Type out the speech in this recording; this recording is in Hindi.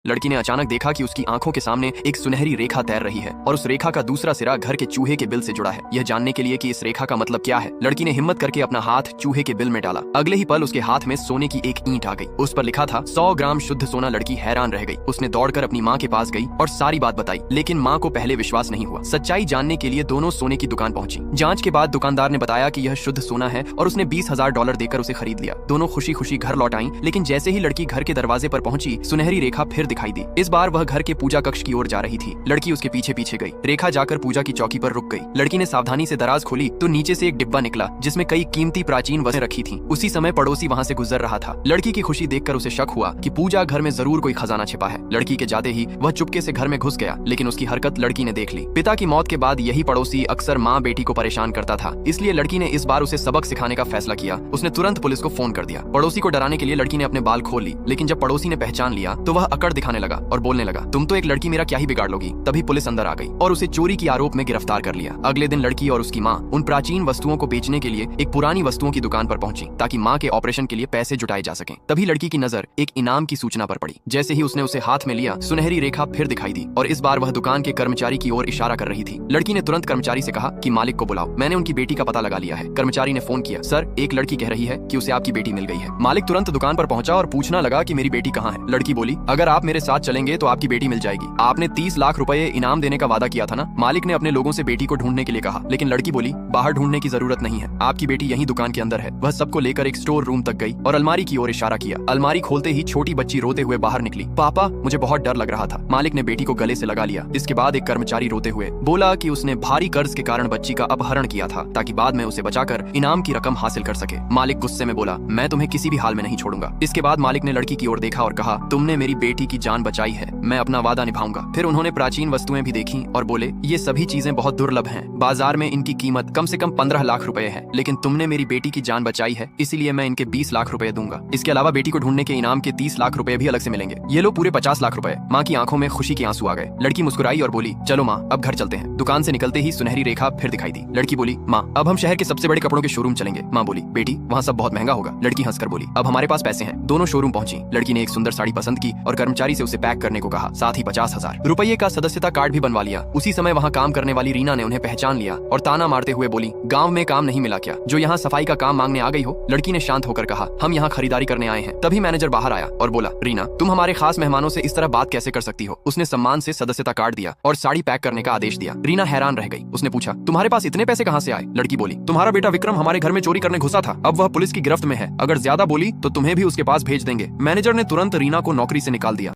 लड़की ने अचानक देखा कि उसकी आंखों के सामने एक सुनहरी रेखा तैर रही है और उस रेखा का दूसरा सिरा घर के चूहे के बिल से जुड़ा है। यह जानने के लिए कि इस रेखा का मतलब क्या है, लड़की ने हिम्मत करके अपना हाथ चूहे के बिल में डाला। अगले ही पल उसके हाथ में सोने की एक ईंट आ गई। उस पर लिखा था 100 ग्राम शुद्ध सोना। लड़की हैरान रह गई। उसने दौड़कर अपनी माँ के पास गई और सारी बात बताई, लेकिन माँ को पहले विश्वास नहीं हुआ। सच्चाई जानने के लिए दोनों सोने की दुकान पहुंची। जांच के बाद दुकानदार ने बताया कि यह शुद्ध सोना है और उसने $20,000 देकर उसे खरीद लिया। दोनों खुशी खुशी घर लौट आईं, लेकिन जैसे ही लड़की घर के दरवाजे पर पहुंची, सुनहरी रेखा फिर दिखाई दी। इस बार वह घर के पूजा कक्ष की ओर जा रही थी। लड़की उसके पीछे पीछे गई। रेखा जाकर पूजा की चौकी पर रुक गई। लड़की ने सावधानी से दराज खोली तो नीचे से एक डिब्बा निकला जिसमें कई कीमती प्राचीन वस्तुएं रखी थीं। उसी समय पड़ोसी वहां से गुजर रहा था। लड़की की खुशी देखकर उसे शक हुआ कि पूजा घर में जरूर कोई खजाना छिपा है। लड़की के जाते ही वह चुपके से घर में घुस गया, लेकिन उसकी हरकत लड़की ने देख ली। पिता की मौत के बाद यही पड़ोसी अक्सर माँ बेटी को परेशान करता था, इसलिए लड़की ने इस बार उसे सबक सिखाने का फैसला किया। उसने तुरंत पुलिस को फोन कर दिया। पड़ोसी को डराने के लिए लड़की ने अपने बाल खोल ली, लेकिन जब पड़ोसी ने पहचान लिया तो वह अकड़ दिखाने लगा और बोलने लगा, तुम तो एक लड़की, मेरा क्या ही बिगाड़ लोगी। तभी पुलिस अंदर आ गई और उसे चोरी के आरोप में गिरफ्तार कर लिया। अगले दिन लड़की और उसकी माँ उन प्राचीन वस्तुओं को बेचने के लिए एक पुरानी वस्तुओं की दुकान पर पहुंची ताकि माँ के ऑपरेशन के लिए पैसे जुटाए जा सकें। तभी लड़की की नजर एक इनाम की सूचना पर पड़ी। जैसे ही उसने उसे हाथ में लिया, सुनहरी रेखा फिर दिखाई दी और इस बार वह दुकान के कर्मचारी की ओर इशारा कर रही थी। लड़की ने तुरंत कर्मचारी से कहा कि मालिक को बुलाओ, मैंने उनकी बेटी का पता लगा लिया है। कर्मचारी ने फोन किया, सर एक लड़की कह रही है कि उसे आपकी बेटी मिल गई है। मालिक तुरंत दुकान पर पहुंचा और पूछना लगा कि मेरी बेटी कहाँ है। लड़की बोली, अगर आप मेरे साथ चलेंगे तो आपकी बेटी मिल जाएगी। आपने 30 लाख रुपए इनाम देने का वादा किया था ना। मालिक ने अपने लोगों से बेटी को ढूंढने के लिए कहा, लेकिन लड़की बोली, बाहर ढूंढने की जरूरत नहीं है, आपकी बेटी यही दुकान के अंदर है। वह सबको लेकर एक स्टोर रूम तक गई और अलमारी की ओर इशारा किया। अलमारी खोलते ही छोटी बच्ची रोते हुए बाहर निकली। पापा, मुझे बहुत डर लग रहा था। मालिक ने बेटी को गले से लगा लिया। इसके बाद एक कर्मचारी रोते हुए बोला कि उसने भारी कर्ज के कारण बच्ची का अपहरण किया था ताकि बाद में उसे बचाकर इनाम की रकम हासिल कर सके। मालिक गुस्से में बोला, मैं तुम्हें किसी भी हाल में नहीं छोड़ूंगा। इसके बाद मालिक ने लड़की की ओर देखा और कहा, तुमने मेरी बेटी की जान बचाई है, मैं अपना वादा निभाऊंगा। फिर उन्होंने प्राचीन वस्तुएं भी देखी और बोले, ये सभी चीजें बहुत दुर्लभ हैं, बाजार में इनकी कीमत कम से कम 15 लाख रुपए है, लेकिन तुमने मेरी बेटी की जान बचाई है, इसीलिए मैं इनके 20 लाख रुपए दूंगा। इसके अलावा बेटी को ढूंढने के इनाम के 30 लाख रुपए भी अलग से मिलेंगे। ये लो पूरे 50 लाख रुपए। माँ की आंखों में खुशी के आंसू आ गए। लड़की मुस्कुराई और बोली, चलो माँ, अब घर चलते हैं। दुकान से निकलते ही सुनहरी रेखा फिर दिखाई दी। लड़की बोली, माँ अब हम शहर के सबसे बड़े कपड़ों के शोरूम चलेंगे। माँ बोली, बेटी वहाँ सब बहुत महंगा होगा। लड़की हंसकर बोली, अब हमारे पास पैसे हैं। दोनों शोरूम पहुंची। लड़की ने एक सुंदर साड़ी पसंद की और कर्मचारी से उसे पैक करने को कहा, साथ ही 50,000 रुपये का सदस्यता कार्ड भी बनवा लिया। उसी समय वहाँ काम करने वाली रीना ने उन्हें पहचान लिया और ताना मारते हुए बोली, गाँव में काम नहीं मिला क्या, जो यहाँ सफाई का काम मांगने आ गई हो। लड़की ने शांत होकर कहा, हम यहाँ खरीदारी करने आए हैं। तभी मैनेजर बाहर आया और बोला, रीना तुम हमारे खास मेहमानों से इस तरह बात कैसे कर सकती हो। उसने सम्मान से सदस्यता कार्ड दिया और साड़ी पैक करने का आदेश दिया। रीना हैरान रह गई। उसने पूछा, तुम्हारे पास इतने पैसे कहाँ से आए। लड़की बोली, तुम्हारा बेटा विक्रम हमारे घर में चोरी करने घुसा था, अब वह पुलिस की गिरफ्त में है, अगर ज्यादा बोली तो तुम्हें भी उसके पास भेज देंगे। मैनेजर ने तुरंत रीना को नौकरी से निकाल दिया।